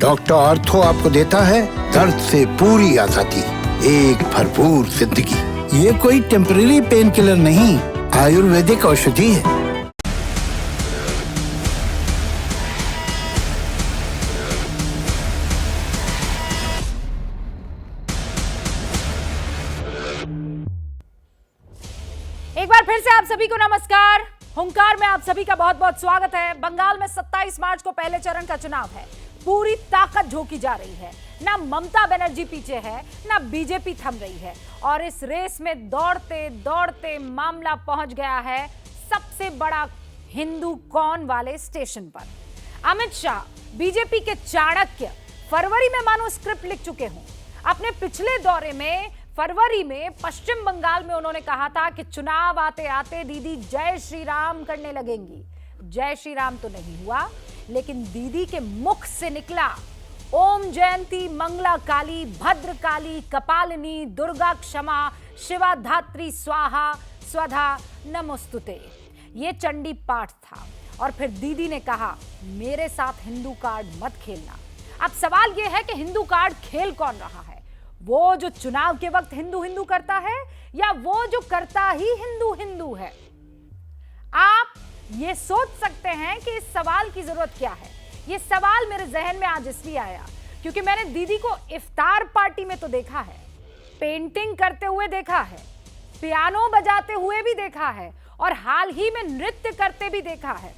Doctor ortho आपको देता है दर्द से पूरी आजादी, एक भरपूर जिंदगी। ये कोई टेम्परेरी पेन किलर नहीं, आयुर्वेदिक औषधि है। एक बार फिर से आप सभी को नमस्कार। हुंकार में आप सभी का बहुत बहुत स्वागत है। बंगाल में 27 मार्च को पहले चरण का चुनाव है। पूरी ताकत झोंकी जा रही है। ना ममता बनर्जी पीछे है, ना बीजेपी थम रही है। और इस रेस में दौड़ते दौड़ते मामला पहुंच गया है सबसे बड़ा हिंदू कौन वाले स्टेशन पर। अमित शाह बीजेपी के चाणक्य फरवरी में मानो स्क्रिप्ट लिख चुके हों। अपने पिछले दौरे में फरवरी में पश्चिम बंगाल में उन्होंने कहा था कि चुनाव आते आते दीदी जय श्री राम करने लगेंगी। जय श्री राम तो नहीं हुआ, लेकिन दीदी के मुख से निकला ओम जयंती मंगला काली भद्र काली कपालिनी दुर्गा क्षमा शिवा धात्री स्वाहा स्वधा नमोस्तुते, ये चंडी पाठ था। और फिर दीदी ने कहा मेरे साथ हिंदू कार्ड मत खेलना। अब सवाल यह है कि हिंदू कार्ड खेल कौन रहा है? वो जो चुनाव के वक्त हिंदू हिंदू करता है, या वो जो करता ही हिंदू हिंदू है? आप ये सोच सकते हैं कि इस सवाल की जरूरत क्या है। ये सवाल मेरे जहन में आज इसलिए आया क्योंकि मैंने दीदी को इफ्तार पार्टी में तो देखा है, पेंटिंग करते हुए देखा है, पियानो बजाते हुए भी देखा है, और हाल ही में नृत्य करते भी देखा है।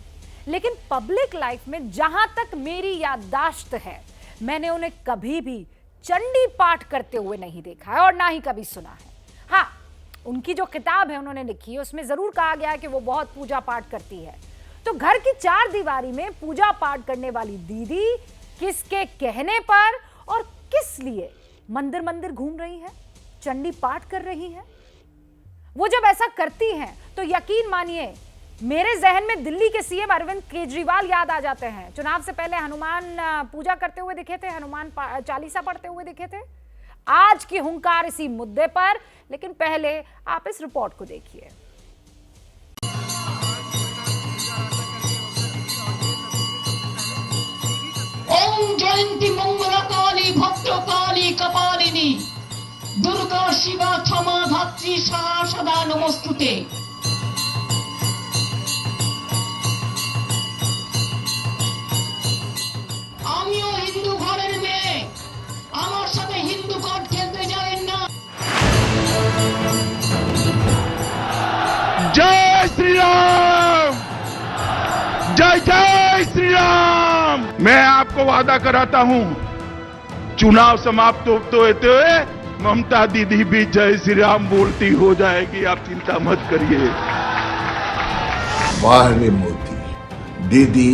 लेकिन पब्लिक लाइफ में जहां तक मेरी याददाश्त है, मैंने उन्हें कभी भी चंडी पाठ करते हुए नहीं देखा है और ना ही कभी सुना है। हाँ, उनकी जो किताब है उन्होंने लिखी है, उसमें जरूर कहा गया है कि वो बहुत पूजा पाठ करती है। तो घर की चार दीवारी में पूजा पाठ करने वाली दीदी किसके कहने पर और किस लिए मंदिर मंदिर घूम रही है, चंडी पाठ कर रही है? वो जब ऐसा करती हैं तो यकीन मानिए मेरे जहन में दिल्ली के सीएम अरविंद केजरीवाल याद आ जाते हैं। चुनाव से पहले हनुमान पूजा करते हुए दिखे थे, हनुमान चालीसा पढ़ते हुए दिखे थे। आज की हुंकार इसी मुद्दे पर, लेकिन पहले आप इस रिपोर्ट को देखिए। ओम जयंती मंगला काली भद्र काली कपालिनी दुर्गा शिवा क्षमा धात्री स्वाहा सदा नमोस्तुते। আমিও হিন্দু ঘরের মেয়ে, আমার সাথে হিন্দু কার্ড খেলতে যাবেন না। जय श्री राम, जय जय श्री राम। मैं आपको वादा कराता हूं, चुनाव समाप्त होते हुए ममता दीदी भी जय श्री राम बोलती हो जाएगी, आप चिंता मत करिए। वाह रे मोदी, दीदी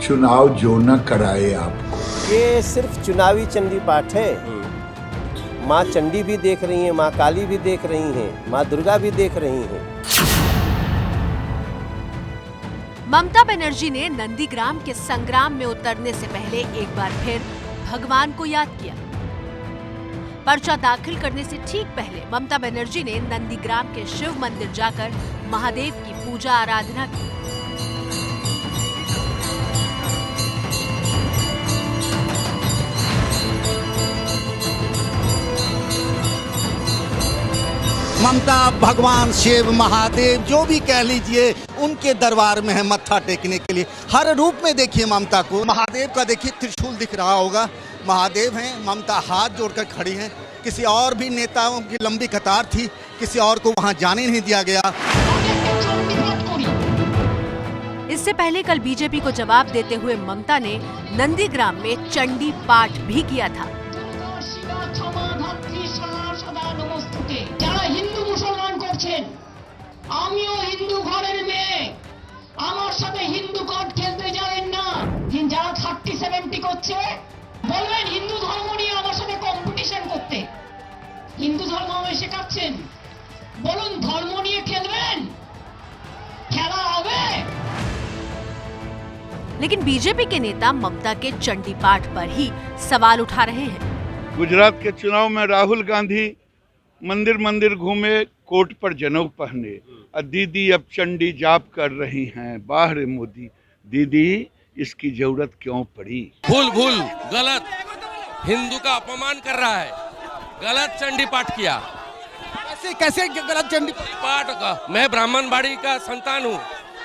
चुनाव जो न कराए आपको। ये सिर्फ चुनावी चंडी पाठ है। माँ चंडी भी देख रही हैं, माँ काली भी देख रही हैं, माँ दुर्गा भी देख रही हैं। ममता बनर्जी ने नंदीग्राम के संग्राम में उतरने से पहले एक बार फिर भगवान को याद किया। पर्चा दाखिल करने से ठीक पहले ममता बनर्जी ने नंदीग्राम के शिव मंदिर जाकर महादेव की पूजा आराधना की। ममता भगवान शिव महादेव जो भी कह लीजिए, उनके दरबार में है मत्था टेकने के लिए। हर रूप में देखिए ममता को। महादेव का देखिए त्रिशूल दिख रहा होगा, महादेव हैं, ममता हाथ जोड़कर खड़ी हैं। किसी और भी नेताओं की लंबी कतार थी, किसी और को वहां जाने नहीं दिया गया। इससे पहले कल बीजेपी को जवाब देते हुए ममता ने नंदीग्राम में चंडी पाठ भी किया था। যারা হিন্দু মুসলমান করছেন, আমিও হিন্দু ঘরের মেয়ে, আমার সাথে হিন্দু কার্ড খেলতে যাবেন না। যারা 30-70 করছে বলবেন হিন্দু ধর্ম নিয়ে আমার সাথে কম্পিটিশন করতে। হিন্দু ধর্ম আমায় শেখাচ্ছেন, বলুন ধর্ম নিয়ে খেলবেন, খেলা হবে। लेकिन बीजेपी के नेता ममता के चंडी पाठ पर ही सवाल उठा रहे हैं। गुजरात के चुनाव में राहुल गांधी मंदिर मंदिर घूमे, कोट पर जनेऊ पहने, और दीदी अब चंडी जाप कर रही हैं। वाह रे मोदी, दीदी इसकी जरूरत क्यों पड़ी? भूल गलत, हिंदू का अपमान कर रहा है, गलत चंडी पाठ किया। कैसे गलत चंडी पाठ का? मैं ब्राह्मण बाड़ी का संतान हूँ,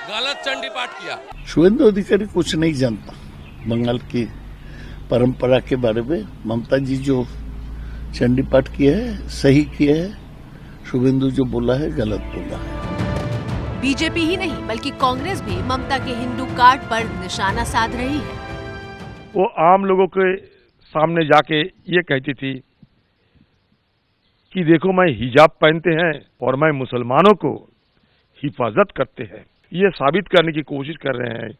गलत चंडी पाठ किया। शुभेंदु अधिकारी कुछ नहीं जानता बंगाल की परंपरा के बारे में। ममता जी जो चंडी पाठ किया है सही किया है, शुभेंदु जो बोला है गलत बोला है। बीजेपी ही नहीं बल्कि कांग्रेस भी ममता के हिंदू कार्ड पर निशाना साध रही है। वो आम लोगों के सामने जाके ये कहती थी कि देखो मैं हिजाब पहनते हैं और मैं मुसलमानों को हिफाजत करते हैं। ये साबित करने की कोशिश कर रहे हैं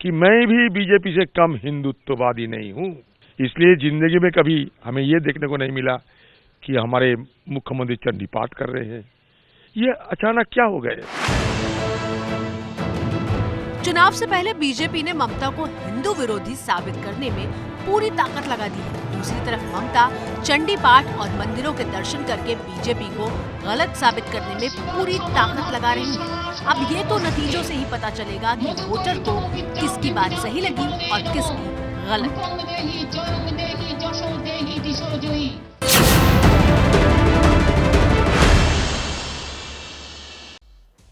कि मैं भी बीजेपी से कम हिंदुत्ववादी नहीं हूँ। इसलिए जिंदगी में कभी हमें ये देखने को नहीं मिला कि हमारे मुख्यमंत्री चंडी पाठ कर रहे हैं। ये अचानक क्या हो गए? चुनाव से पहले बीजेपी ने ममता को हिंदू विरोधी साबित करने में पूरी ताकत लगा दी है। दूसरी तरफ ममता चंडी पाठ और मंदिरों के दर्शन करके बीजेपी को गलत साबित करने में पूरी ताकत लगा रही है। अब ये तो नतीजों से ही पता चलेगा कि वोटर को किसकी बात सही लगी और किसकी गलत।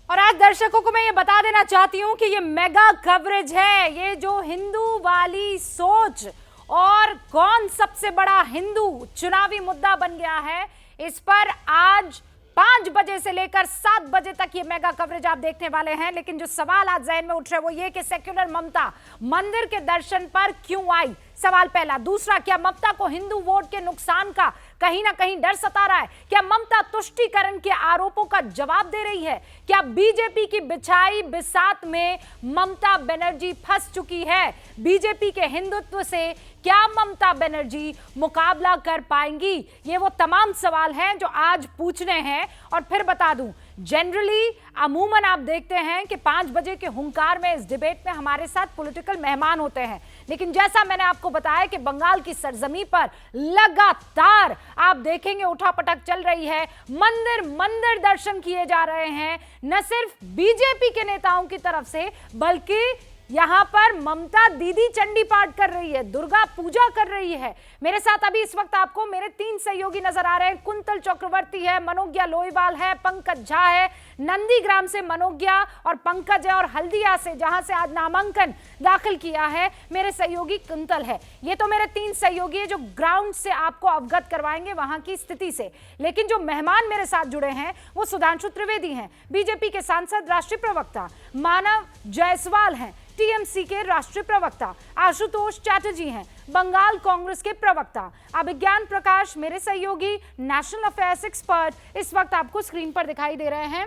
और आज दर्शकों को मैं ये बता देना चाहती हूँ कि ये मेगा कवरेज है। ये जो हिंदू वाली सोच और कौन सबसे बड़ा हिंदू चुनावी मुद्दा बन गया है, इस पर आज 5 बजे से लेकर 7 बजे तक ये मेगा कवरेज आप देखने वाले हैं। लेकिन जो सवाल आज ज़हन में उठ रहे हैं वो ये कि सेक्युलर ममता मंदिर के दर्शन पर क्यों आई, सवाल पहला। दूसरा, क्या ममता को हिंदू वोट के नुकसान का कहीं ना कहीं डर सता रहा है? क्या ममता तुष्टीकरण के आरोपों का जवाब दे रही है? क्या बीजेपी की बिछाई बिसात में ममता बनर्जी फंस चुकी है? बीजेपी के हिंदुत्व से क्या ममता बनर्जी मुकाबला कर पाएंगी? ये वो तमाम सवाल हैं जो आज पूछने हैं। और फिर बता दूं, जनरली अमूमन आप देखते हैं कि 5 बजे के हुंकार में इस डिबेट में हमारे साथ पॉलिटिकल मेहमान होते हैं, लेकिन जैसा मैंने आपको बताया कि बंगाल की सरजमी पर लगातार आप देखेंगे उठापटक चल रही है। मंदिर दर्शन किए जा रहे हैं, न सिर्फ बीजेपी के नेताओं की तरफ से, बल्कि यहां पर ममता दीदी चंडी पाठ कर रही है, दुर्गा पूजा कर रही है। मेरे साथ अभी इस वक्त आपको मेरे 3 सहयोगी नजर आ रहे हैं। कुंतल चक्रवर्ती है, मनोज्ञा लोईवाल है, पंकज झा है। नंदीग्राम से मनोज्ञा और पंकज है, और हल्दिया से जहां से आज नामांकन दाखिल किया है मेरे सहयोगी कुंतल है। ये तो मेरे 3 सहयोगी है जो ग्राउंड से आपको अवगत करवाएंगे वहां की स्थिति से। लेकिन जो मेहमान मेरे साथ जुड़े हैं वो सुधांशु त्रिवेदी हैं, बीजेपी के सांसद, राष्ट्रीय प्रवक्ता, मानव जायसवाल हैं, टीएमसी के राष्ट्रीय प्रवक्ता, आशुतोष चैटर्जी हैं, बंगाल कांग्रेस के प्रवक्ता, अभिज्ञान प्रकाश मेरे सहयोगी, नेशनल अफेयर्स एक्सपर्ट इस वक्त आपको स्क्रीन पर दिखाई दे रहे हैं।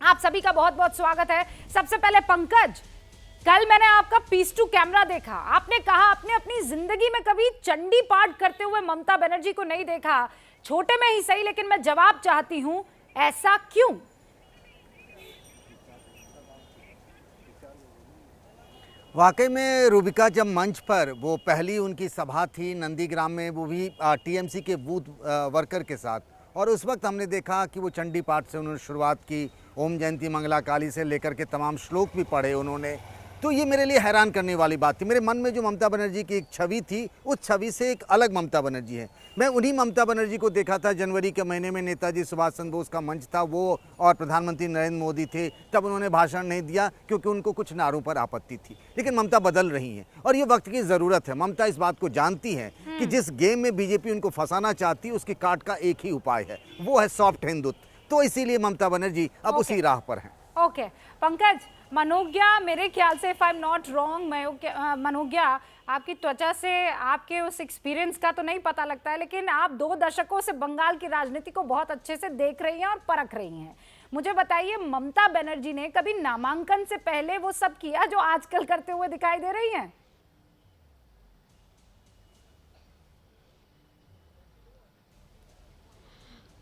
आप सभी का बहुत बहुत स्वागत है। सबसे पहले पंकज, कल मैंने आपका पीस टू कैमरा देखा, आपने कहा आपने अपनी जिंदगी में कभी चंडी पाठ करते हुए ममता बनर्जी को नहीं देखा। छोटे में ही सही, लेकिन मैं जवाब चाहती हूं, ऐसा क्यों? वाकई में रूबिका, जब मंच पर वो पहली उनकी सभा थी नंदीग्राम में, वो भी टीएमसी के बूथ वर्कर के साथ, और उस वक्त हमने देखा कि वो चंडी पाठ से उन्होंने शुरुआत की, ओम जयंती मंगला काली से लेकर के तमाम श्लोक भी पढ़े उन्होंने। तो ये मेरे लिए हैरान करने वाली बात थी। मेरे मन में जो ममता बनर्जी की एक छवि थी, उस छवि से एक अलग ममता बनर्जी है। मैं उन्हीं ममता बनर्जी को देखा था जनवरी के महीने में, नेताजी सुभाष चंद्र बोस का मंच था, वो और प्रधानमंत्री नरेंद्र मोदी थे, तब उन्होंने भाषण नहीं दिया क्योंकि उनको कुछ नारों पर आपत्ति थी। लेकिन ममता बदल रही हैं और ये वक्त की ज़रूरत है। ममता इस बात को जानती हैं कि जिस गेम में बीजेपी उनको फंसाना चाहती है उसकी काट का एक ही उपाय है, वो है सॉफ्ट हिंदुत्व। तो इसीलिए ममता बनर्जी अब उसी राह पर हैं। ओके पंकज, मनोज्ञा, मेरे ख्याल से if I am not wrong, Manogya, आपकी त्वचा से आपके उस एक्सपीरियंस का तो नहीं पता लगता है, लेकिन आप 2 दशकों से बंगाल की राजनीति को बहुत अच्छे से देख रही हैं और परख रही हैं। मुझे बताइए, ममता बनर्जी ने कभी नामांकन से पहले वो सब किया जो आजकल करते हुए दिखाई दे रही हैं?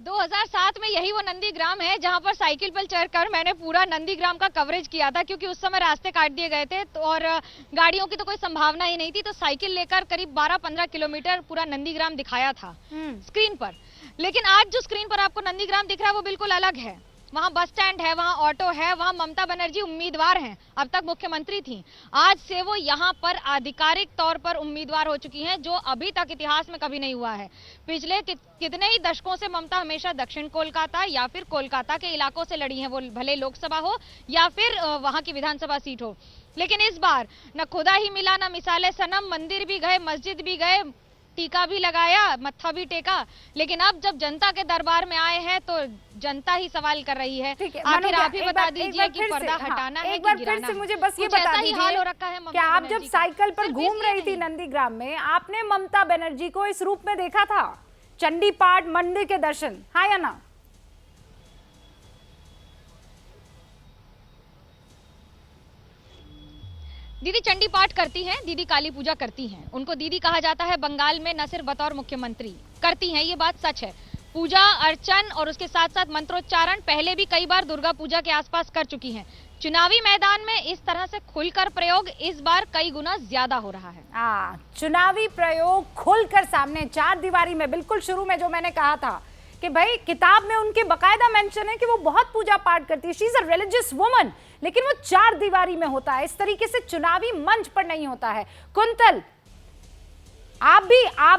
दो 2007 में यही वो नंदीग्राम है जहां पर साइकिल पर चढ़कर मैंने पूरा नंदीग्राम का कवरेज किया था, क्योंकि उस समय रास्ते काट दिए गए थे तो और गाड़ियों की तो कोई संभावना ही नहीं थी। तो साइकिल लेकर करीब 12-15 किलोमीटर पूरा नंदीग्राम दिखाया था स्क्रीन पर। लेकिन आज जो स्क्रीन पर आपको नंदीग्राम दिख रहा है वो बिल्कुल अलग है। वहां बस स्टैंड है, वहां ऑटो है, वहां ममता बनर्जी उम्मीदवार हैं, अब तक मुख्यमंत्री थी। आज से वो यहां पर आधिकारिक तौर पर उम्मीदवार हो चुकी हैं, जो अभी तक इतिहास में कभी नहीं हुआ है। पिछले कितने ही दशकों से ममता हमेशा दक्षिण कोलकाता या फिर कोलकाता के इलाकों से लड़ी हैं, वो भले लोकसभा हो या फिर वहां की विधानसभा सीट हो। लेकिन इस बार न खुदा ही मिला, न मिसाले सनम, मंदिर भी गए, मस्जिद भी गए, टीका भी लगाया, मत्था भी टेका, लेकिन अब जब जनता के दरबार में आए हैं तो जनता ही सवाल कर रही है। आखिर आप ही बता दीजिए कि पर्दा हटाना है कि गिराना है? मुझे बस ये बता दीजिए, हाल हो रखा है क्या आप जब साइकिल पर घूम रही थी नंदीग्राम में, आपने ममता बनर्जी को इस रूप में देखा था? चंडी पाठ, मंदिर के दर्शन, हाँ या ना? दीदी चंडी पाठ करती हैं, दीदी काली पूजा करती हैं, उनको दीदी कहा जाता है बंगाल में, न सिर्फ बतौर मुख्यमंत्री करती हैं, ये बात सच है। पूजा अर्चन और उसके साथ साथ मंत्रोच्चारण पहले भी कई बार दुर्गा पूजा के आसपास कर चुकी हैं। चुनावी मैदान में इस तरह से खुलकर प्रयोग इस बार कई गुना ज्यादा हो रहा है। चुनावी प्रयोग खुलकर सामने, चार दीवारी में, बिल्कुल शुरू में जो मैंने कहा था कि भाई किताब में उनके बकायदा मेंशन है कि वो बहुत पूजा पाठ करती है, she is a religious woman, लेकिन वो चार दीवारी में होता है, इस तरीके से चुनावी मंच पर नहीं होता है। कुंतल, आप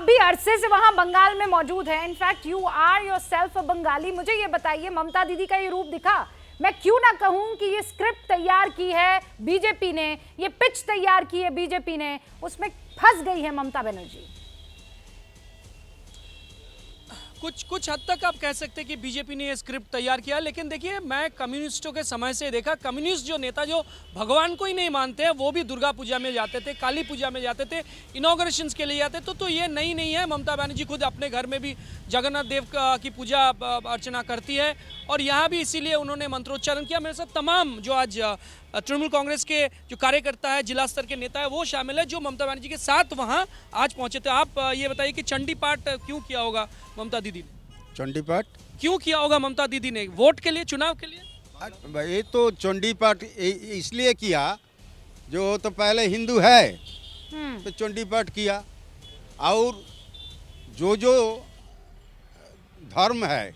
भी अरसे से वहां बंगाल में मौजूद हैं, in fact you are yourself a Bengali. मुझे ये बताइए, ममता दीदी का ये रूप दिखा? मैं क्यों ना कहूं कि ये स्क्रिप्ट तैयार की है बीजेपी ने, ये पिच तैयार की है बीजेपी ने, उसमें फंस गई है ममता बनर्जी। कुछ हद तक आप कह सकते हैं कि बीजेपी ने ये स्क्रिप्ट तैयार किया, लेकिन देखिए मैं कम्युनिस्टों के समय से देखा, कम्युनिस्ट जो नेता जो भगवान को ही नहीं मानते हैं वो भी दुर्गा पूजा में जाते थे, काली पूजा में जाते थे, इनॉग्रेशंस के लिए जाते तो ये नहीं है। ममता बनर्जी खुद अपने घर में भी जगन्नाथ देव की पूजा अर्चना करती है और यहाँ भी इसीलिए उन्होंने मंत्रोच्चारण किया। मेरे साथ तमाम जो आज तृणमूल कांग्रेस के जो कार्यकर्ता है, जिला स्तर के नेता है, वो शामिल है जो ममता बनर्जी के साथ वहां आज पहुंचे थे। आप ये बताइए कि चंडी पाठ क्यों किया होगा ममता दीदी ने? चंडी पाठ क्यों किया होगा ममता दीदी ने? वोट के लिए, चुनाव के लिए? ये तो चंडी पाठ इसलिए किया, जो तो पहले हिंदू है तो चंडी पाठ किया, और जो धर्म है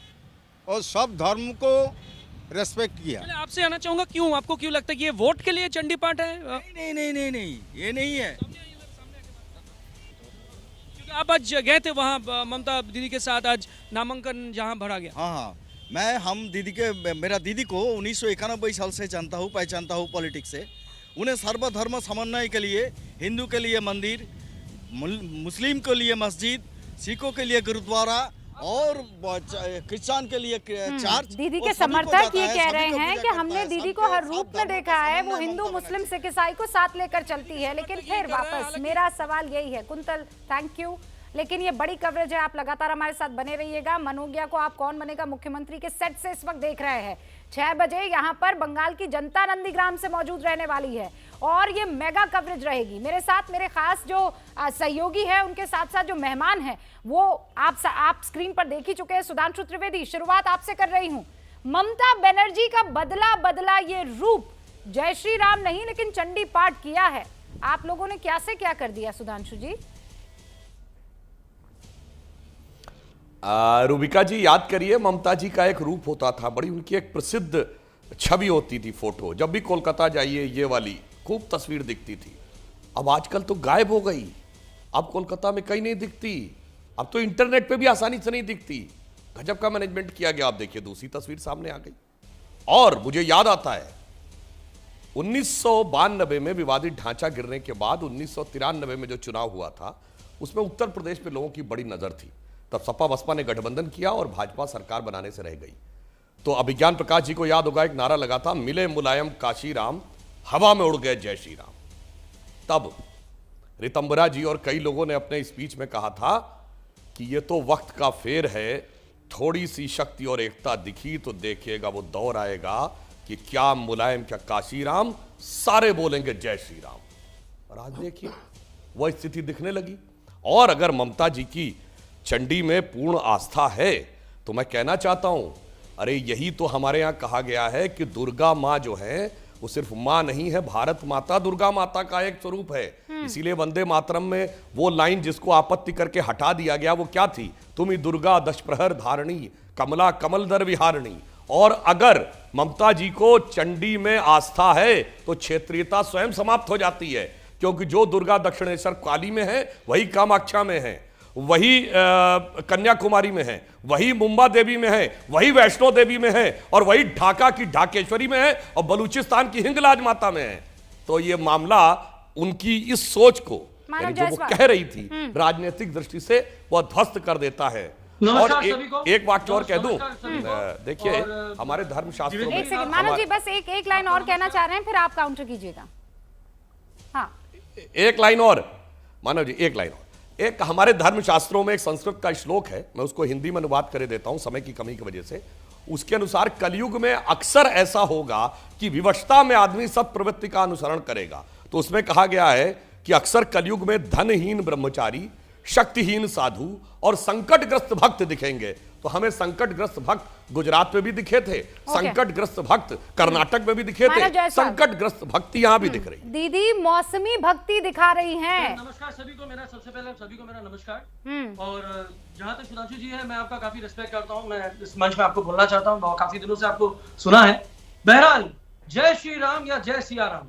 और सब धर्म को रेस्पेक्ट किया। मैं आपसे आना चाहूंगा, क्यों, आपको क्यों लगता है कि ये वोट के लिए चंडी पाठ है? नहीं, ये नहीं है। क्योंकि आप आज गए थे वहाँ ममता दीदी के साथ, आज नामांकन जहाँ भरा गया। हाँ, मेरा दीदी को 1991 साल से जानता हूँ, पहचानता हूँ पॉलिटिक्स से। उन्हें सर्वधर्म समन्वय के लिए, हिंदू के लिए मंदिर, मुस्लिम के लिए मस्जिद, सिखों के लिए गुरुद्वारा और क्रिश्चियन के लिए चर्च। दीदी के समर्थक ये कह रहे हैं कि हमने दीदी को हर रूप में देखा है, वो हिंदू मुस्लिम सिख ईसाई को साथ लेकर चलती है। लेकिन फिर वापस मेरा सवाल यही है, कुंतल थैंक यू, लेकिन ये बड़ी कवरेज है, आप लगातार हमारे साथ बने रहिएगा। मनोज्ञा को आप कौन बनेगा मुख्यमंत्री के सेट से इस वक्त देख रहे हैं। 6 बजे यहाँ पर बंगाल की जनता नंदीग्राम से मौजूद रहने वाली है और ये मेगा कवरेज रहेगी। मेरे साथ मेरे खास जो सहयोगी है, उनके साथ साथ जो मेहमान हैं वो आप स्क्रीन पर देख ही चुके हैं। सुधांशु त्रिवेदी, शुरुआत आपसे कर रही हूँ। ममता बनर्जी का बदला ये रूप, जय श्री राम नहीं लेकिन चंडी पाठ किया है, आप लोगों ने क्या से क्या कर दिया सुधांशु जी? रूबिका जी, याद करिए ममता जी का एक रूप होता था, बड़ी उनकी एक प्रसिद्ध छवि होती थी, फोटो, जब भी कोलकाता जाइए ये वाली खूब तस्वीर दिखती थी। अब आजकल तो गायब हो गई, अब कोलकाता में कहीं नहीं दिखती, अब तो इंटरनेट पे भी आसानी से नहीं दिखती। गजब का मैनेजमेंट किया गया। आप देखिए दूसरी तस्वीर सामने आ गई। और मुझे याद आता है 1992 में विवादित ढांचा गिरने के बाद 1993 में जो चुनाव हुआ था उसमें उत्तर प्रदेश में लोगों की बड़ी नजर थी। तब सपा बसपा ने गठबंधन किया और भाजपा सरकार बनाने से रह गई। तो अभिज्ञान प्रकाश जी को याद होगा, एक नारा लगा था, मिले मुलायम काशी राम, हवा में उड़ गए जय श्री राम। तब रितंबरा जी और कई लोगों ने अपने स्पीच में कहा था कि ये तो वक्त का फेर है, थोड़ी सी शक्ति और एकता दिखी तो देखिएगा वो दौर आएगा कि क्या मुलायम क्या काशी राम, सारे बोलेंगे जय श्री राम। और आज देखिए वह स्थिति दिखने लगी। और अगर ममता जी की चंडी में पूर्ण आस्था है तो मैं कहना चाहता हूं, अरे यही तो हमारे यहां कहा गया है कि दुर्गा मां जो है वो सिर्फ मां नहीं है, भारत माता दुर्गा माता का एक स्वरूप है। इसीलिए वंदे मातरम में वो लाइन जिसको आपत्ति करके हटा दिया गया वो क्या थी, तुम ही दुर्गा दश प्रहर धारणी, कमला कमलदर विहारणी। और अगर ममता जी को चंडी में आस्था है तो क्षेत्रीयता स्वयं समाप्त हो जाती है, क्योंकि जो दुर्गा दक्षिणेश्वर काली में है वही कामाख्या में है, वही कन्याकुमारी में है, वही मुंबा देवी में है, वही वैष्णो देवी में है, और वही ढाका की ढाकेश्वरी में है, और बलूचिस्तान की हिंगलाज माता में है। तो ये मामला उनकी इस सोच को, यानी जो वो कह रही थी, राजनीतिक दृष्टि से वह ध्वस्त कर देता है। और एक वाक्य और कह दूं, देखिए हमारे धर्मशास्त्रों में, एक सेकंड मानव जी, बस एक लाइन और कहना चाह रहे हैं, फिर आप काउंटर कीजिएगा। हाँ, एक लाइन और मानव जी, एक लाइन और। एक हमारे धर्मशास्त्रों में एक संस्कृत का श्लोक है, मैं उसको हिंदी में अनुवाद कर देता हूं समय की कमी की वजह से। उसके अनुसार कलयुग में अक्सर ऐसा होगा कि विवशता में आदमी सब प्रवृत्ति का अनुसरण करेगा। तो उसमें कहा गया है कि अक्सर कलयुग में धनहीन ब्रह्मचारी, शक्तिहीन साधु और संकटग्रस्त भक्त दिखेंगे। तो हमें संकटग्रस्त भक्त गुजरात में भी दिखे थे, संकटग्रस्त भक्त कर्नाटक में भी दिखे थे, संकटग्रस्त भक्ति यहाँ भी दिख रही। दीदी मौसमी भक्ति दिखा रही हैं। नमस्कार सभी को, मेरा सबसे पहले सभी को मेरा नमस्कार। और जहाँ तक सुधांशु जी है, मैं आपका काफी रिस्पेक्ट करता हूँ। मैं इस मंच में आपको बोलना चाहता हूँ, काफी दिनों से आपको सुना है। बहरहाल, जय श्री राम या जय सिया राम,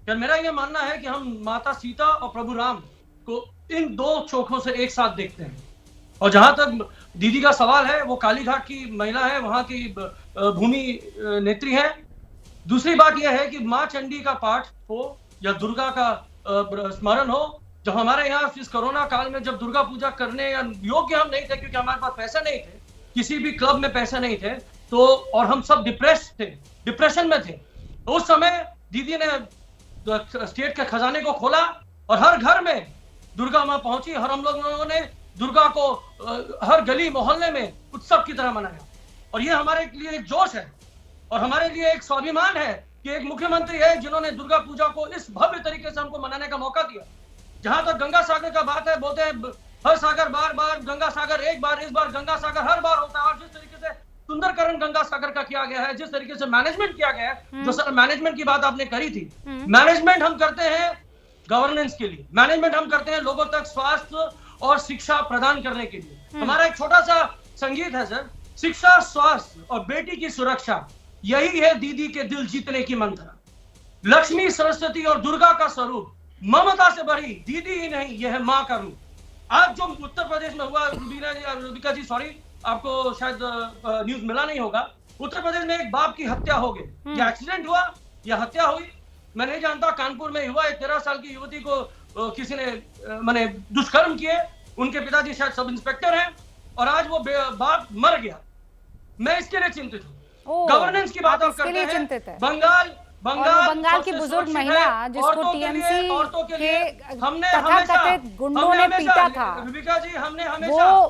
यार मेरा ये मानना है कि हम माता सीता और प्रभु राम को इन दो चौखों से एक साथ देखते हैं। और जहां तक दीदी का सवाल है, वो कालीघाट की महिला है, वहां की भूमि नेत्री है। दूसरी बात यह है कि माँ चंडी का पाठ हो या दुर्गा का स्मरण हो, जब हमारे यहाँ इस कोरोना काल में जब दुर्गा पूजा करने या योग्य हम नहीं थे, क्योंकि हमारे पास पैसा नहीं थे, किसी भी क्लब में पैसा नहीं थे, तो और हम सब डिप्रेशन में थे, तो उस समय दीदी ने स्टेट के खजाने को खोला और हर घर में दुर्गा माँ पहुंची। हर हम लोगों ने दुर्गा को हर गली मोहल्ले में उत्सव की तरह मनाया। और ये हमारे लिए एक जोश है और हमारे लिए एक स्वाभिमान है कि एक मुख्यमंत्री है जिन्होंने दुर्गा पूजा को इस भव्य तरीके से हमको मनाने का मौका दिया। जहां तक गंगा सागर का बात है, बोलते हैं हर सागर बार बार, गंगा सागर एक बार, इस बार गंगा सागर हर बार होता है। और जिस तरीके से सुंदरकरण गंगा सागर का किया गया है, जिस तरीके से मैनेजमेंट किया गया है, जो सर मैनेजमेंट की बात आपने करी थी, मैनेजमेंट हम करते हैं गवर्नेंस के लिए, मैनेजमेंट हम करते हैं लोगों तक स्वास्थ्य और शिक्षा प्रदान करने के लिए। हमारा एक छोटा सा संगीत है सर, शिक्षा, स्वास्थ्य और बेटी की सुरक्षा, यही है दीदी के दिल जीतने की मंत्र। लक्ष्मी, सरस्वती और दुर्गा का स्वरूप, ममता से बड़ी दीदी ही नहीं, यह है माँ का रूप। आज जो उत्तर प्रदेश में हुआ, रुबिका जी सॉरी, आपको शायद न्यूज मिला नहीं होगा, उत्तर प्रदेश में एक बाप की हत्या हो गई। या एक्सीडेंट हुआ या हत्या हुई मैं नहीं जानता, कानपुर में हुआ। एक 13 साल की युवती को किसी ने माने दुष्कर्म किए, उनके पिताजी शायद सब इंस्पेक्टर हैं और आज वो बाप मर गया। मैं इसके लिए चिंतित हूँ। गवर्नेंस की बात आप करते हैं, बंगाल की बुजुर्ग महिला जिसको टीएमसी के तथाकथित गुंडों ने पीटा था,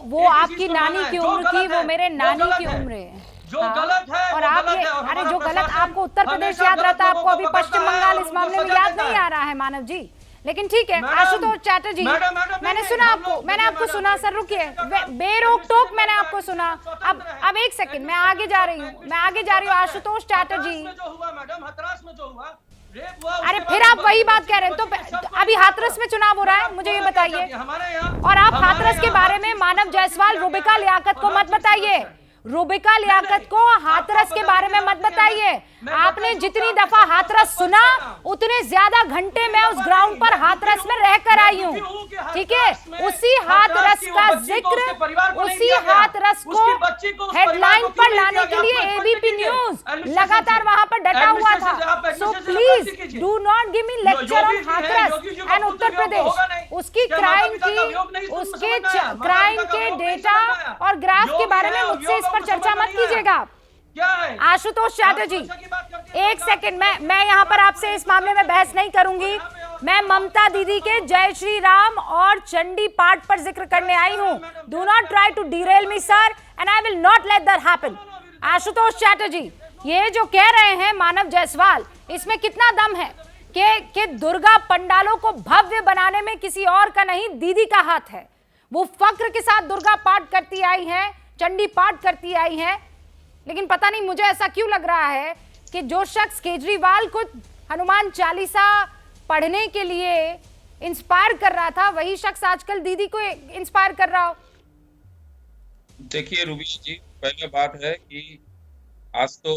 वो आपकी नानी की उम्र की, वो मेरे नानी की उम्र है। जो गलत है और आप ये, अरे जो गलत, आपको उत्तर प्रदेश याद रहता, आपको अभी पश्चिम बंगाल इस मामले में याद नहीं आ रहा है मानव जी, लेकिन ठीक है। आशुतोष चैटर्जी, मैंने सुना आपको, मैंने आपको सुना सर, रुकिए, बेरोक टोक मैंने आपको सुना। अब एक सेकंड, मैं आगे जा रही हूँ। आशुतोष चैटर्जी, अरे फिर आप वही बात कह रहे हैं। तो अभी हाथरस में चुनाव हो रहा है, मुझे ये बताइए, और आप हाथरस के बारे में मानव जायसवाल, रुबिका लियाकत को मत बताइए, रुबिका लियाकत को हाथरस के बारे में मत बताइए। आपने जितनी दफा हाथरस सुना, उतने ज्यादा घंटे मैं उस ग्राउंड पर हाथरस में रहकर आई हूँ, ठीक है। उसी हाथरस का जिक्र, उसी हाथरस को हेडलाइन पर लाने के लिए एबीपी न्यूज लगातार वहां पर डटा हुआ था। So please do not give me lecture on Hathras and Uttar Pradesh. उसकी क्राइम के डेटा और ग्राफ के बारे में मुझसे इस पर चर्चा मत कीजिएगा। आशुतोष चैटर्जी, एक सेकंड, मैं यहाँ पर आपसे इस मामले में बहस नहीं करूंगी। मैं ममता दीदी के जय श्री राम और चंडी पाठ पर जिक्र करने आई हूँ। Do not try to derail me sir, and I will not let that happen. Ashutosh Chatterjee, ये जो कह रहे हैं मानव जायसवाल, इसमें कितना दम है कि दुर्गा पंडालों को भव्य बनाने में किसी और का नहीं, दीदी का हाथ है। वो फक्र के साथ दुर्गा पाठ करती आई है, चंडी पाठ करती आई है। लेकिन पता नहीं, मुझे ऐसा क्यों लग रहा है कि जो शख्स केजरीवाल को हनुमान चालीसा पढ़ने के लिए इंस्पायर कर रहा था, वही शख्स आजकल दीदी को इंस्पायर कर रहा हो। देखिए रूबी जी, पहला बात है कि आज तो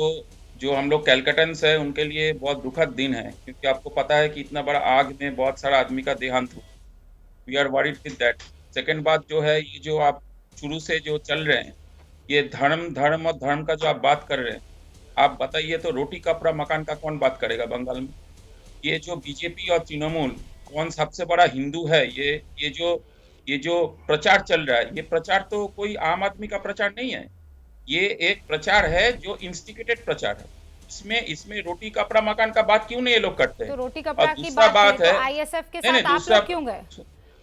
जो हम लोग कैलकटन्स है उनके लिए बहुत दुखद दिन है, क्योंकि आपको पता है कि इतना बड़ा आग में बहुत सारा आदमी का देहांत हुआ। We are worried with that. Second बात जो है, ये जो आप शुरू से जो चल रहे हैं, ये धर्म और धर्म का जो आप बात कर रहे हैं, आप बताइए तो रोटी कपड़ा मकान का कौन बात करेगा बंगाल में? ये जो बीजेपी और तृणमूल कौन सबसे बड़ा हिंदू है, ये जो प्रचार चल रहा है, ये प्रचार तो कोई आम आदमी का प्रचार नहीं है। ये एक प्रचार है जो इंस्टिगेटेड प्रचार है। इसमें रोटी कपड़ा मकान का बात क्यों नहीं ये लोग करते हैं? तो रोटी कपड़ा की बात है, आईएसएफ के साथ आप लोग क्यों गए?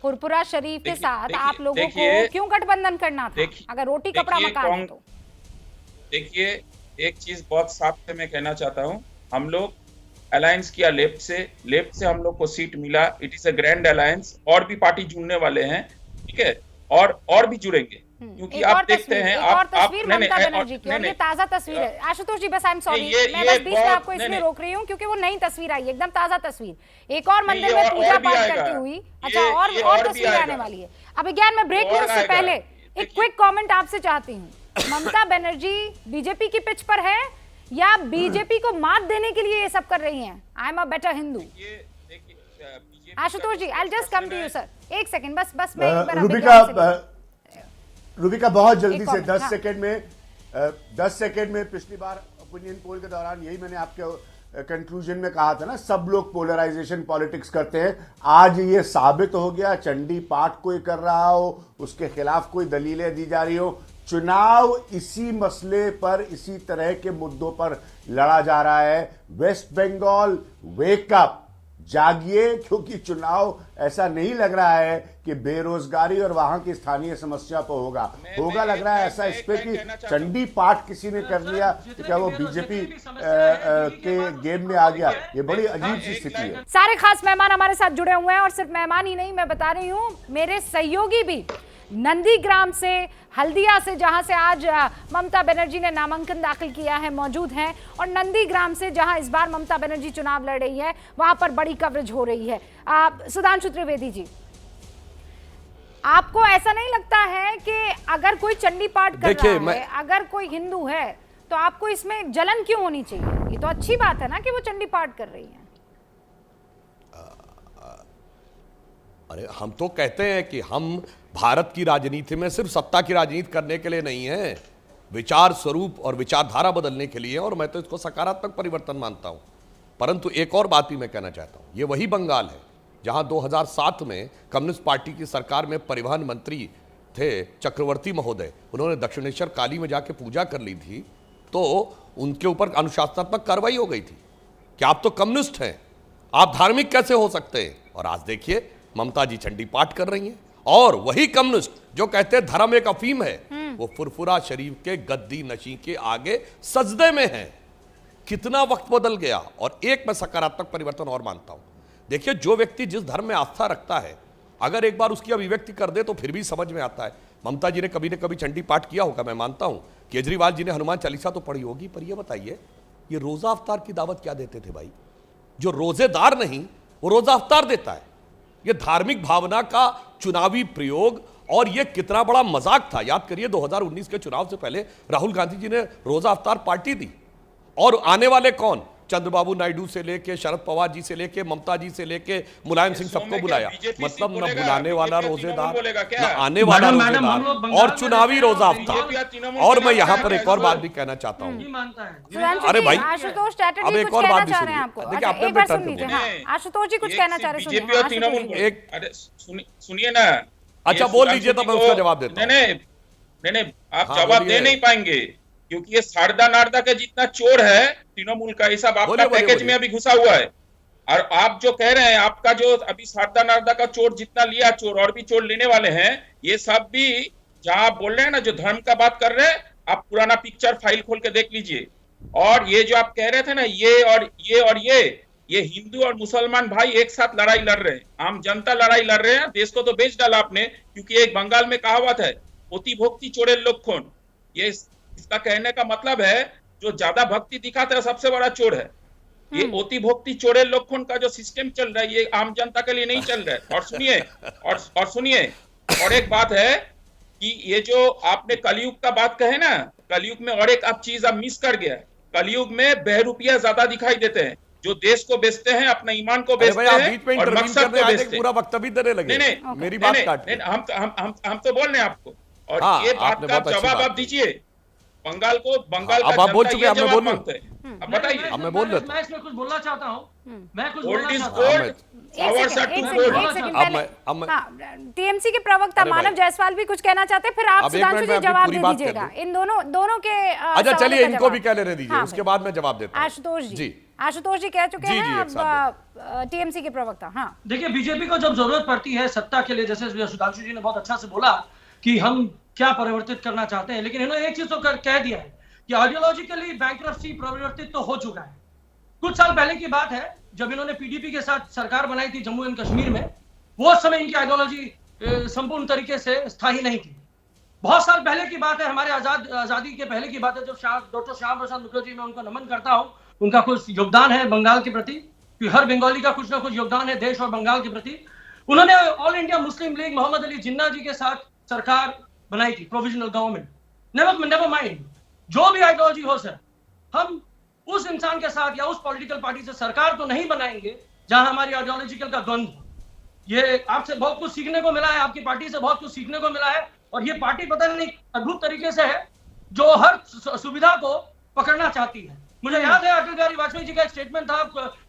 फुरपुरा शरीफ के साथ आप लोगों को क्यों गठबंधन करना था अगर रोटी कपड़ा मकान है तो? देखिए, एक चीज बहुत साफ से मैं कहना चाहता हूँ, हम लोग अलायंस किया लेफ्ट से हम लोग को सीट मिला। It is a grand alliance, और भी पार्टी जुड़ने वाले हैं, ठीक है, और भी जुड़ेंगे, क्योंकि आप देखते हैं आप ममता बनर्जी की, और ये ताजा तस्वीर है। आशुतोष जी, बस आई एम सॉरी, मैं बस बीच में आपको इसलिए रोक रही हूँ क्योंकि वो नई तस्वीर आई, एकदम ताजा तस्वीर। एक और मंदिर में पूजा पाठ करती हुई, अच्छा, और तस्वीर आने वाली है। अब विज्ञान में ब्रेक न्यूज से पहले एक क्विक कमेंट आपसे चाहती हूँ। ममता बनर्जी बीजेपी की पिच पर है या बीजेपी को मात देने के लिए ये सब कर रही हैं? I am a better Hindu. Ashutosh ji, I will just come to you sir, एक सेकंड बस मैं एक बार रूबिका बहुत जल्दी से 10 सेकंड में पिछली बार ओपिनियन पोल के दौरान यही मैंने आपके कंक्लूजन में कहा था ना, सब लोग पोलराइजेशन पॉलिटिक्स करते हैं। आज ये साबित हो गया, चंडी पाठ कोई कर रहा हो, उसके खिलाफ कोई दलीलें दी जा रही हो, चुनाव इसी मसले पर, इसी तरह के मुद्दों पर लड़ा जा रहा है। वेस्ट बंगाल वेक अप, जागिए, क्योंकि चुनाव ऐसा नहीं लग रहा है कि बेरोजगारी और वहां की स्थानीय समस्या पर होगा लग रहा है ऐसा इस पे कि चंडी पाठ किसी ने कर लिया तो क्या वो बीजेपी के गेम में आ गया। ये बड़ी अजीब सी स्थिति है। सारे खास मेहमान हमारे साथ जुड़े हुए हैं, और सिर्फ मेहमान ही नहीं, मैं बता रही हूँ मेरे सहयोगी भी नंदीग्राम से, हल्दिया से, जहां से आज ममता बनर्जी ने नामांकन दाखिल किया है, मौजूद हैं, और नंदीग्राम से जहां इस बार ममता बनर्जी चुनाव लड़ रही है, वहां पर बड़ी कवरेज हो रही है। सुधांशु त्रिवेदी जी, आपको ऐसा नहीं लगता है कि अगर कोई चंडी पाठ कर रहा है, अगर कोई हिंदू है, तो आपको इसमें जलन क्यों होनी चाहिए? ये तो अच्छी बात है ना कि वो चंडी पाठ कर रही है। अरे हम तो कहते हैं कि हम भारत की राजनीति में सिर्फ सत्ता की राजनीति करने के लिए नहीं है, विचार स्वरूप और विचारधारा बदलने के लिए, और मैं तो इसको सकारात्मक परिवर्तन मानता हूं। परंतु एक और बात भी मैं कहना चाहता हूं, ये वही बंगाल है जहां 2007 में कम्युनिस्ट पार्टी की सरकार में परिवहन मंत्री थे चक्रवर्ती महोदय, उन्होंने दक्षिणेश्वर काली में जाके पूजा कर ली थी, तो उनके ऊपर अनुशासनात्मक कार्रवाई हो गई थी कि आप तो कम्युनिस्ट हैं, आप धार्मिक कैसे हो सकते हैं। और आज देखिए ममता जी चंडी पाठ कर रही हैं, और वही कम्युनिस्ट जो कहते हैं धर्म एक अफीम है, वो फुरफुरा शरीफ के गद्दी नशी के आगे सजदे में है। कितना वक्त बदल गया। और एक मैं सकारात्मक परिवर्तन और मानता हूं, देखिए जो व्यक्ति जिस धर्म में आस्था रखता है, अगर एक बार उसकी अभिव्यक्ति कर दे तो फिर भी समझ में आता है। ममता जी ने कभी न कभी चंडी पाठ किया होगा, मैं मानता हूं। केजरीवाल जी ने हनुमान चालीसा तो पढ़ी होगी, पर यह बताइए ये रोजा अफ्तार की दावत क्या देते थे भाई? जो रोजेदार नहीं वो रोजा अफ्तार देता है। ये धार्मिक भावना का चुनावी प्रयोग, और ये कितना बड़ा मजाक था। याद करिए 2019 के चुनाव से पहले राहुल गांधी जी ने रोजा अफ्तार पार्टी दी, और आने वाले कौन, चंद्रबाबू नायडू से लेके शरद पवार जी से लेके ममता जी से लेके मुलायम सिंह सबको बुलाया। मतलब न बुलाने वाला रोजेदार, न आने वाला रोजेदार, और चुनावी रोजा अफ्तार। और मैं यहाँ पर एक और बात भी कहना चाहता हूँ। अरे भाई अब एक और बात भी सुनिए, देखिए आपने बेटा आशुतोष जी कुछ कहना चाह रहे हैं, सुनिए ना। अच्छा बोल लीजिए तो मैं उसका जवाब देता हूँ। नहीं, आप जवाब दे नहीं पाएंगे, क्योंकि ये शारदा नारदा का जितना चोर है तृणमूल का, ये सब आपका पैकेज में अभी घुसा हुआ है। और आप जो कह रहे हैं, आपका जो अभी शारदा नारदा का चोर जितना लिया चोर, और भी चोर लेने वाले हैं, ये सब भी जहां आप बोल रहे हैं ना, जो धर्म का बात कर रहे हैं, आप पुराना पिक्चर फाइल खोल के देख लीजिए। और ये जो आप कह रहे थे ना, ये हिंदू और मुसलमान भाई एक साथ लड़ाई लड़ रहे हैं, आम जनता लड़ाई लड़ रहे हैं। देश को तो बेच डाला आपने, क्योंकि एक बंगाल में कहावत है, पोती भक्ति चोरे लोग खून। ये इसका कहने का मतलब है जो ज्यादा भक्ति दिखाता है सबसे बड़ा चोर है। ये ओती भक्ति चोरे लोग खून का जो सिस्टम चल रहा है, ये आम जनता के लिए नहीं चल रहा है। और सुनिए, और एक बात है कि ये जो आपने कलयुग का बात कहे ना, कलयुग में और एक आप चीज आप मिस कर गया। कलयुग में बहरूपिया ज्यादा दिखाई देते हैं, जो देश को बेचते हैं, अपने ईमान को बेचते हैं और मकसद को बेचते हैं। पूरा वक्तव्य देने लगे। नहीं, मेरी बात काट। हम तो बोल रहे हैं आपको, और ये बात का जवाब आप दीजिए। बंगाल अब आप बोल चुके, अब मैं बोलूं? अब बताइए। अब मैं बोल रहा मैं इसमें कुछ बोलना चाहता हूँ। मैं कुछ ओल्ड बोलना इज चाहता हूँ। Gold, powers are to gold. TMC के प्रवक्ता मानव जायसवाल भी कुछ कहना चाहते हैं, फिर आप सुधांशु जी जवाब दे दीजिएगा इन दोनों के। अच्छा चलिए, इनको भी कह लेने दीजिए, उसके बाद मैं जवाब देता हूं। आशुतोष जी कह चुके हैं, अब टीएमसी के प्रवक्ता। हाँ, देखिए, बीजेपी को जब जरूरत पड़ती है सत्ता के लिए, जैसे सुधांशु जी ने बहुत अच्छा से बोला कि हम क्या परिवर्तित करना चाहते हैं, लेकिन इन्होंने एक चीज तो कह दिया है कि आइडियोलॉजिकली बैंक्रप्सी परिवर्तित तो हो चुका है। कुछ साल पहले की बात है जब इन्होंने पीडीपी के साथ सरकार बनाई थी जम्मू एंड कश्मीर में, वो समय इनकी आइडियोलॉजी संपूर्ण तरीके से स्थायी नहीं थी। बहुत साल पहले की बात है, हमारे आजादी के पहले की बात है, जब डॉक्टर श्याम प्रसाद मुखर्जी, मैं उनको नमन करता हूँ, उनका कुछ योगदान है बंगाल के प्रति, क्योंकि हर बंगाली का कुछ ना कुछ योगदान है देश और बंगाल के प्रति। उन्होंने all India Muslim League Mohammad Ali Jinnah ji के साथ सरकार बनाई थी, प्रोविजनल गवर्नमेंट। नेवर माइंड, जो भी आइडियोलॉजी हो सर, हम उस इंसान के साथ या उस पॉलिटिकल पार्टी से सरकार तो नहीं बनाएंगे जहां हमारी आइडियोलॉजिकल का द्वंद्व हो। ये आपसे बहुत कुछ सीखने को मिला है, आपकी पार्टी से बहुत कुछ सीखने को मिला है, और ये पार्टी पता नहीं अद्भुत तरीके से है जो हर सुविधा को पकड़ना चाहती है। मुझे याद है अटल बिहारी वाजपेयी जी का एक स्टेटमेंट था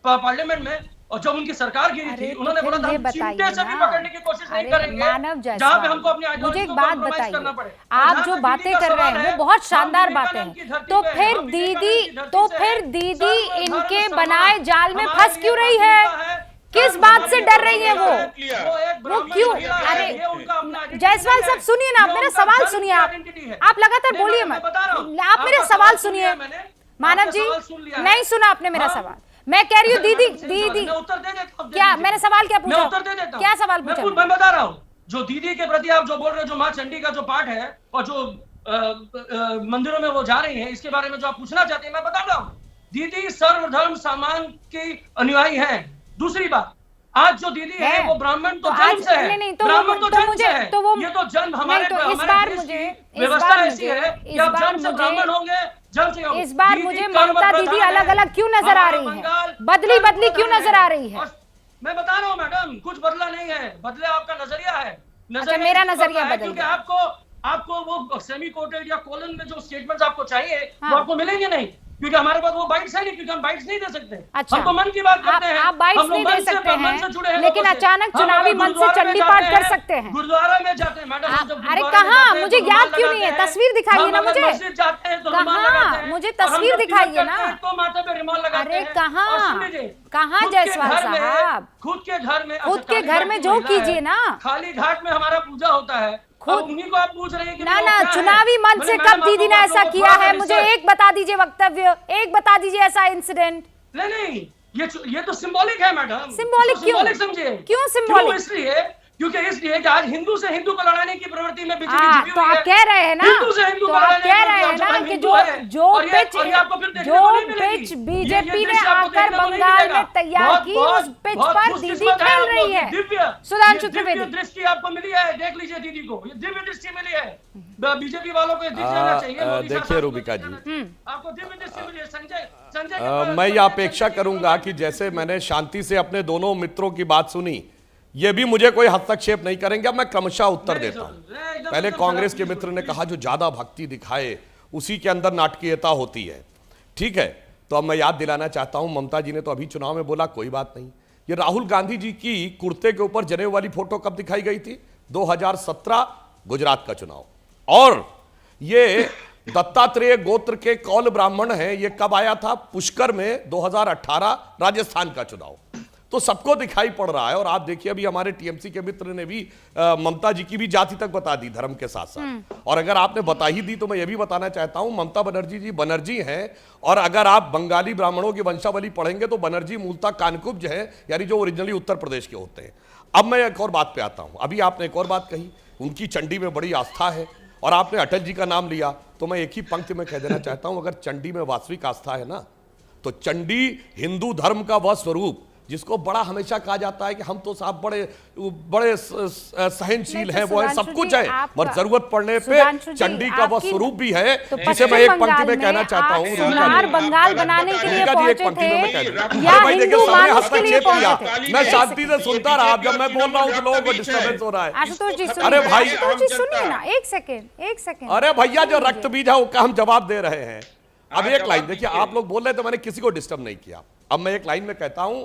पार्लियामेंट में, और जब उनकी सरकार गिरी थी, उन्होंने बोला था हम चिमटे से भी पकड़ने की कोशिश नहीं करेंगे जहां पे हमको अपनी मुझे एक बात बताइए, आप जो बातें कर रहे हैं वो बहुत शानदार बातें हैं, तो फिर दीदी इनके बनाए जाल में फंस क्यों रही है? किस बात से डर रही है वो क्यों? अरे जायसवाल साहब सुनिए ना, मेरा सवाल सुनिए। आप लगातार बोलिए मत, आप मेरे सवाल सुनिए। मानव जी, नहीं सुना आपने मेरा सवाल। मैं कह रही हूँ दीदी उत्तर दे देता हूं। क्या मैंने सवाल क्या पूछा? उत्तर दे देता हूं। क्या सवाल पूछा? मैं बता रहा हूँ, जो दीदी के प्रति आप जो बोल रहे हो, जो माँ चंडी का जो पाठ है और जो मंदिरों में वो जा रही है, इसके बारे में जो आप पूछना चाहते हैं, मैं बता रहा हूँ, दीदी सर्वधर्म सामान की अनुयायी है। दूसरी बात, आज जो दीदी है वो ब्राह्मण तो जन्म से है, ब्राह्मण तो जन्म से है, ये तो जन्म हमारे व्यवस्था ऐसी है कि आप जन्म से ब्राह्मण होंगे, जन्म से। इस बार मुझे ममता दीदी अलग अलग क्यों नजर आ रही है? बदली क्यों नजर आ रही है? मैं बता रहा हूँ मैडम, कुछ बदला नहीं है, बदले आपका नजरिया है। अच्छा, मेरा नजरिया बदल क्योंकि आपको वो सेमी कोटेड या कॉलन में जो स्टेटमेंट्स आपको चाहिए वो आपको मिलेंगे नहीं, क्योंकि हमारे पास वो बाइट्स है नहीं, क्योंकि हम बाइट्स नहीं दे सकते। अच्छा, हम तो मन की बात करते हैं, आप बाइट्स नहीं दे सकते हैं, लेकिन अचानक चुनावी मन से चंडी पाठ कर सकते हैं। गुरुद्वारा में जाते हैं मैडम, अरे कहाँ? मुझे याद क्यों नहीं है? तस्वीर दिखाइए ना मुझे। कहाँ? मुझे तस्वीर दिखाइए ना। अरे कहाँ जायसवाल साहब? खुद के घर में जो कीजिए ना। खाली घाट में हमारा पूजा होता है, उन्हीं को आप पूछ रहे हैं कि ना चुनावी मन से कब दीदी ने ऐसा किया है? मुझे एक बता दीजिए वक्तव्य, एक बता दीजिए ऐसा इंसिडेंट। नहीं, ये तो सिंबॉलिक है मैडम। सिंबॉलिक क्यों? समझे क्यों सिंबॉलिक? इसलिए कि आज हिंदू से हिंदू को लड़ाने की प्रवृत्ति में बीजेपी जुटी तो हुई है। आप कह रहे हैं ना, हिंदू से हिंदू तो आप कह रहे हैं ना कि जो पिच बीजेपी ने आकर बंगाल में तैयार की, उस पिच पर दीदी खेल रही है। सुधांशु त्रिवेदी, दृष्टि आपको मिली है, देख लीजिए दीदी को, ये दिव्य दृष्टि मिली है। बीजेपी वालों को दिख जाना चाहिए। देखिए रूबिका जी, आपको दिव्य दृष्टि मिली है। संजय मैं ये अपेक्षा करूंगा कि जैसे मैंने शांति से अपने दोनों मित्रों की बात सुनी, ये भी मुझे कोई हस्तक्षेप नहीं करेंगे। मैं क्रमशः उत्तर देता हूं। पहले कांग्रेस के मित्र ने कहा जो ज्यादा भक्ति दिखाए उसी के अंदर नाटकीयता होती है, ठीक है। तो अब मैं याद दिलाना चाहता हूं, ममता जी ने तो अभी चुनाव में बोला कोई बात नहीं, ये राहुल गांधी जी की कुर्ते के ऊपर जनेऊ वाली फोटो कब दिखाई गई थी? 2017 गुजरात का चुनाव। और ये दत्तात्रेय गोत्र के कौल ब्राह्मण हैं, ये कब आया था? पुष्कर में 2018 राजस्थान का चुनाव। तो सबको दिखाई पड़ रहा है। और आप देखिए अभी हमारे टीएमसी के मित्र ने भी ममता जी की भी जाति तक बता दी, धर्म के साथ साथ। और अगर आपने बता ही दी तो मैं ये भी बताना चाहता हूं, ममता बनर्जी जी बनर्जी हैं, और अगर आप बंगाली ब्राह्मणों की वंशावली पढ़ेंगे तो बनर्जी मूलतः कानकुब्ज है, यानी जो ओरिजिनली उत्तर प्रदेश के होते हैं। अब मैं एक और बात पे आता हूं। अभी आपने एक और बात कही, उनकी चंडी में बड़ी आस्था है, और आपने अटल जी का नाम लिया, तो मैं एक ही पंक्ति में कह देना चाहता हूं, अगर चंडी में वास्तविक आस्था है ना, तो चंडी हिंदू धर्म का वह स्वरूप जिसको बड़ा हमेशा कहा जाता है कि हम तो साहब बड़े सहनशील हैं, वो है, सब कुछ है, मगर जरूरत पड़ने पे चंडी का वो स्वरूप भी है, जिसे मैं एक पंक्ति में कहना चाहता हूँ। सोनार बंगाल बनाने के लिए पहुंचे थे या हिंदू मानुष के लिए पहुंचे थे? मैं शांति से सुनता रहा, जब मैं बोल रहा हूँ तो लोगों को डिस्टर्बेंस हो रहा है। आशुतोष जी अरे भाई सुनिए ना, एक सेकेंड। अरे भैया, जो रक्त बीज है उसका हम जवाब दे रहे हैं। अब एक लाइन देखिए, आप लोग बोल रहे थे, मैंने किसी को डिस्टर्ब नहीं किया। अब मैं एक लाइन में कहता हूं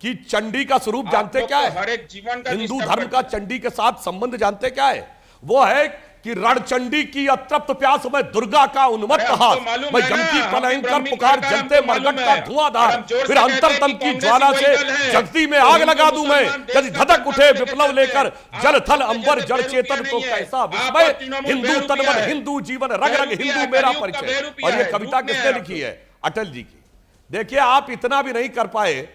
कि चंडी का स्वरूप जानते क्या है? हर एक जीवन का हिंदू धर्म का चंडी के साथ संबंध जानते क्या है? वो है कि रणचंडी की अतृप्त प्यास में दुर्गा का उन्मत्त हाथ, मैं यम की भयंकर पुकार, जलते मरगट का धुआंधार, फिर अंतरतम की ज्वाला से जगती में आग लगा दूं मैं, यदि धधक उठे विप्लव लेकर जल थल अंबर जड़ चेतन, तो कैसा विस्मय, हिंदू तनमन हिंदू जीवन, रग रग हिंदू मेरा परिचय। और ये कविता किसने लिखी है? अटल जी की। देखिए, आप इतना भी नहीं कर पाए,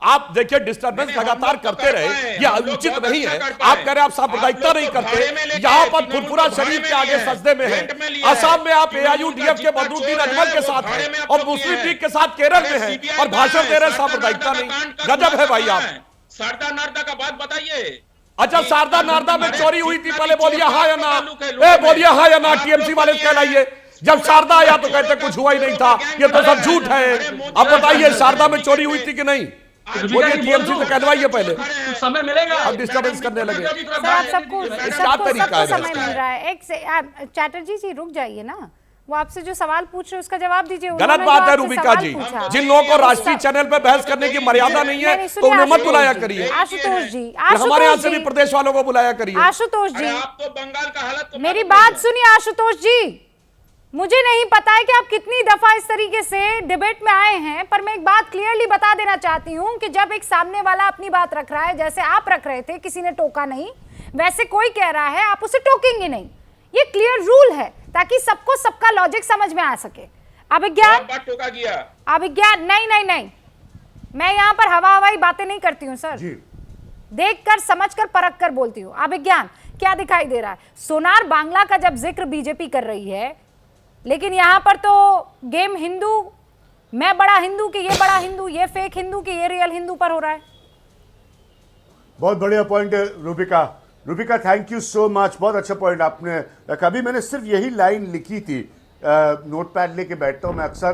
आप देखिए डिस्टर्बेंस लगातार करते रहे, यह उचित नहीं है। आप कह रहे हैं आप सांप्रदायिकता नहीं करते, यहां पर फुरफुरा शरीफ के आगे सजदे में है। असम में आप AIUDF के बदरुद्दीन अजमल के साथ हैं और मुस्लिम लीग के साथ केरल में हैं और भाषण दे रहे हैं सांप्रदायिकता नहीं। गजब है भाई आप। शारदा नारदा का बात बताइए। अच्छा, शारदा नारदा में चोरी हुई थी, पहले बोलिए हाँ या ना, बोलिए हाँ या ना, TMC वाले कहलाइए। जब शारदा आया तो कहते कुछ हुआ ही नहीं था, ये तो सब झूठ है। अब बताइए, शारदा में चोरी हुई थी कि नहीं? बोलिए, TMC से कहलवाइए पहले, समय मिलेगा। अब डिस्टर्बेंस करने लगे। आप सबको समय मिल रहा है। एक से चैटर्जी जी रुक जाइए ना, वो आपसे जो सवाल पूछ रहे हैं उसका जवाब दीजिए। गलत बात है रूबिका जी, जिन लोगों को राष्ट्रीय चैनल पर बहस करने की मर्यादा नहीं है तो उन्हें मत बुलाया करिए। आशुतोष जी, हमारे यहाँ से भी प्रदेश वालों को बुलाया करिए। आशुतोष जी, आप तो बंगाल का हालत, मेरी बात सुनिए आशुतोष जी। मुझे नहीं पता है कि आप कितनी दफा इस तरीके से डिबेट में आए हैं, पर मैं एक बात क्लियरली बता देना चाहती हूं कि जब एक सामने वाला अपनी बात रख रहा है, जैसे आप रख रहे थे, किसी ने टोका नहीं, वैसे कोई कह रहा है आप उसे टोकेंगे नहीं। ये क्लियर रूल है ताकि सबको सबका लॉजिक समझ में आ सके। अभिज्ञान नहीं, मैं यहाँ पर हवाई बातें नहीं करती हूँ सर, देखकर समझकर परख कर बोलती हूँ। अभिज्ञान, क्या दिखाई दे रहा है? सोनार बांग्ला का जब जिक्र बीजेपी कर रही है, लेकिन यहां पर तो गेम हिंदू, मैं बड़ा हिंदू कि ये बड़ा हिंदू, ये फेक हिंदू कि ये रियल हिंदू पर हो रहा है। बहुत बढ़िया पॉइंट है Rubika, thank you so much. बहुत अच्छा पॉइंट आपने रखा। अभी मैंने सिर्फ यही लाइन लिखी थी, नोटपैड लेके बैठता हूं मैं, अक्सर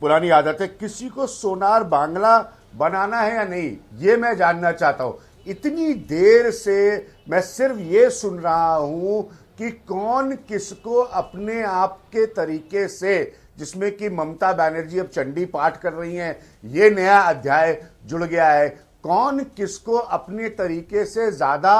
पुरानी आदत है, किसी को सोनार बांग्ला बनाना है या नहीं, ये मैं जानना चाहता हूं। इतनी देर से मैं सिर्फ ये सुन रहा हूं कि कौन किसको अपने आप के तरीके से, जिसमें कि ममता बनर्जी अब चंडी पाठ कर रही हैं, ये नया अध्याय जुड़ गया है, कौन किसको अपने तरीके से ज्यादा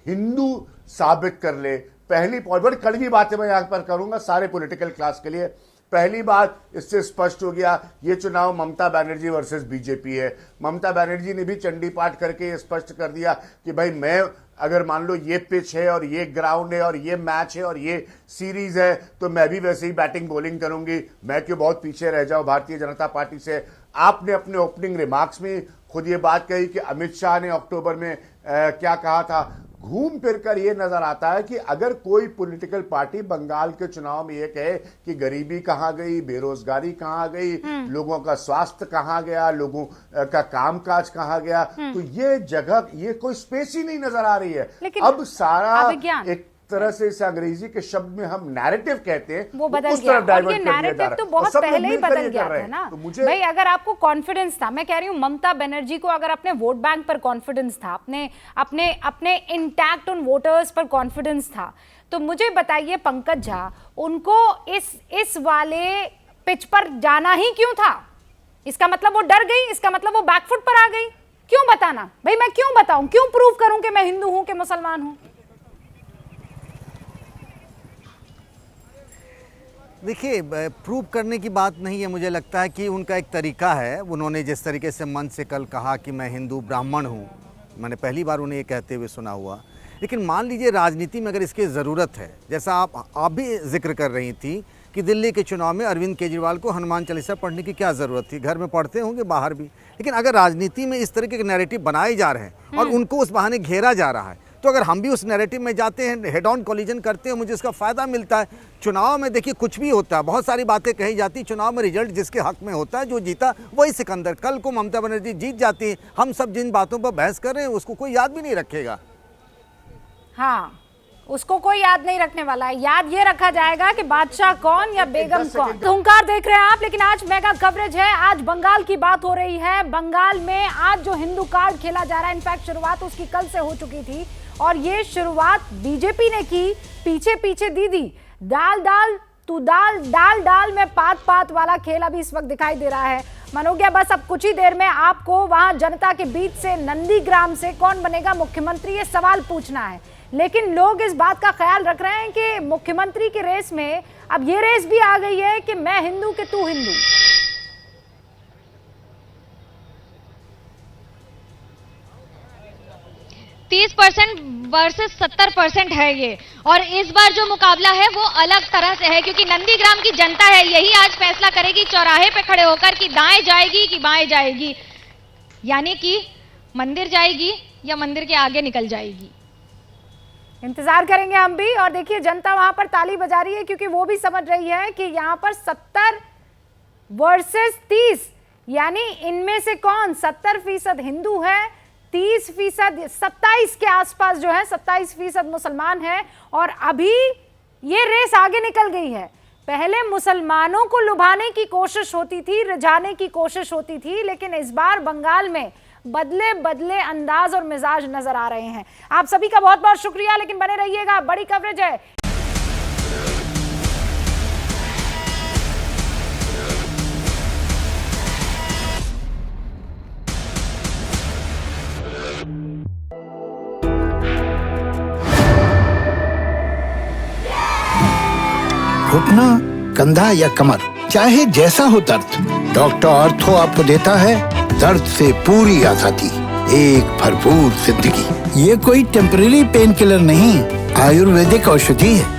हिंदू साबित कर ले। पहली बड़ी कड़वी बातें मैं यहां पर करूंगा सारे पॉलिटिकल क्लास के लिए। पहली बात, इससे स्पष्ट हो गया ये चुनाव ममता बनर्जी वर्सेस बीजेपी है। ममता बनर्जी ने भी चंडी पाठ करके ये स्पष्ट कर दिया कि भाई, मैं अगर मान लो ये पिच है और ये ग्राउंड है और ये मैच है और ये सीरीज है, तो मैं भी वैसे ही बैटिंग बॉलिंग करूंगी, मैं क्यों बहुत पीछे रह जाऊं भारतीय जनता पार्टी से। आपने अपने ओपनिंग रिमार्क्स में खुद ये बात कही कि अमित शाह ने अक्टूबर में क्या कहा था। घूम फिर कर ये नजर आता है कि अगर कोई पॉलिटिकल पार्टी बंगाल के चुनाव में ये कहे कि गरीबी कहां गई, बेरोजगारी कहां गई, लोगों का स्वास्थ्य कहां गया, लोगों का कामकाज कहां गया, तो ये जगह, ये कोई स्पेस ही नहीं नजर आ रही है। अब सारा एक तरह से इस अंग्रेजी के शब्द में हम नैरेटिव कहते हैं, वो बदल गया। और ये नैरेटिव तो बहुत पहले ही बदल गया था ना। तो मुझे भाई, अगर आपको कॉन्फिडेंस था, मैं कह रही हूं ममता बनर्जी को अगर अपने वोट बैंक पर कॉन्फिडेंस था, अपने इंटैक्ट उन वोटर्स पर कॉन्फिडेंस था, तो मुझे बताइए पंकज झा, उनको इस वाले पिच पर जाना ही क्यों था? इसका मतलब वो डर गई, इसका मतलब वो बैकफुट पर आ गई। क्यों बताना भाई? मैं क्यों बताऊं, क्यों प्रूव करूं कि मैं हिंदू हूं कि मुसलमान हूं? देखिए, प्रूव करने की बात नहीं है, मुझे लगता है कि उनका एक तरीका है। उन्होंने जिस तरीके से मन से कल कहा कि मैं हिंदू ब्राह्मण हूँ, मैंने पहली बार उन्हें ये कहते हुए सुना हुआ। लेकिन मान लीजिए राजनीति में अगर इसकी ज़रूरत है, जैसा आप भी जिक्र कर रही थी कि दिल्ली के चुनाव में अरविंद केजरीवाल को हनुमान चालीसा पढ़ने की क्या ज़रूरत थी, घर में पढ़ते होंगे, बाहर भी। लेकिन अगर राजनीति में इस तरीके के नैरेटिव बनाए जा रहे हैं और उनको उस बहाने घेरा जा रहा है, तो अगर हम भी उस नैरेटिव में जाते हैं, हेड ऑन कोलिजन करते हैं, मुझे इसका फ़ायदा मिलता है। चुनाव में देखिए कुछ भी होता है, बहुत सारी बातें कही जाती, चुनाव में रिजल्ट जिसके हक में होता है, जो जीता वही सिकंदर। कल को ममता बनर्जी जीत जाती है, हम सब जिन बातों पर बहस कर रहे हैं उसको कोई याद भी नहीं रखेगा। हाँ, उसको कोई याद नहीं रखने वाला है। याद ये रखा जाएगा कि बादशाह कौन या बेगम कौन। हुंकार देख रहे हैं आप, लेकिन आज मेगा कवरेज है। आज बंगाल की बात हो रही है। बंगाल में आज जो हिंदू कार्ड खेला जा रहा है, इनफैक्ट शुरुआत उसकी कल से हो चुकी थी और ये शुरुआत बीजेपी ने की। पीछे पीछे दीदी दाल दाल तू दाल डाल डाल में पात पात वाला खेल अभी इस वक्त दिखाई दे रहा है। मनोज्ञा, बस अब कुछ ही देर में आपको वहां जनता के बीच से नंदीग्राम से कौन बनेगा मुख्यमंत्री, ये सवाल पूछना है। लेकिन लोग इस बात का ख्याल रख रहे हैं कि मुख्यमंत्री की रेस में अब ये रेस भी आ गई है कि मैं हिंदू कि तू हिंदू। तीस 30% वर्सेस 70% है ये, और इस बार जो मुकाबला है वो अलग तरह से है क्योंकि नंदीग्राम की जनता है यही आज फैसला करेगी चौराहे पे खड़े होकर कि दाएं जाएगी कि बाएं जाएगी, यानी कि मंदिर जाएगी या मंदिर के आगे निकल जाएगी। इंतजार करेंगे हम भी। और देखिए जनता वहां पर ताली बजा रही है क्योंकि वो भी समझ रही है कि यहाँ पर 70 वर्सेस 30, यानी इनमें से कौन 70% हिंदू है, 30% 27 के आसपास जो है 27% मुसलमान है। और अभी ये रेस आगे निकल गई है। पहले मुसलमानों को लुभाने की कोशिश होती थी, रिझाने की कोशिश होती थी, लेकिन इस बार बंगाल में बदले बदले अंदाज और मिजाज नजर आ रहे हैं। आप सभी का बहुत बहुत शुक्रिया, लेकिन बने रहिएगा, बड़ी कवरेज है। घुटना, कंधा या कमर, चाहे जैसा हो दर्द, डॉक्टर ऑर्थो आपको देता है दर्द से पूरी आजादी, एक भरपूर जिंदगी। ये कोई टेम्परेरी पेन किलर नहीं, आयुर्वेदिक औषधि है।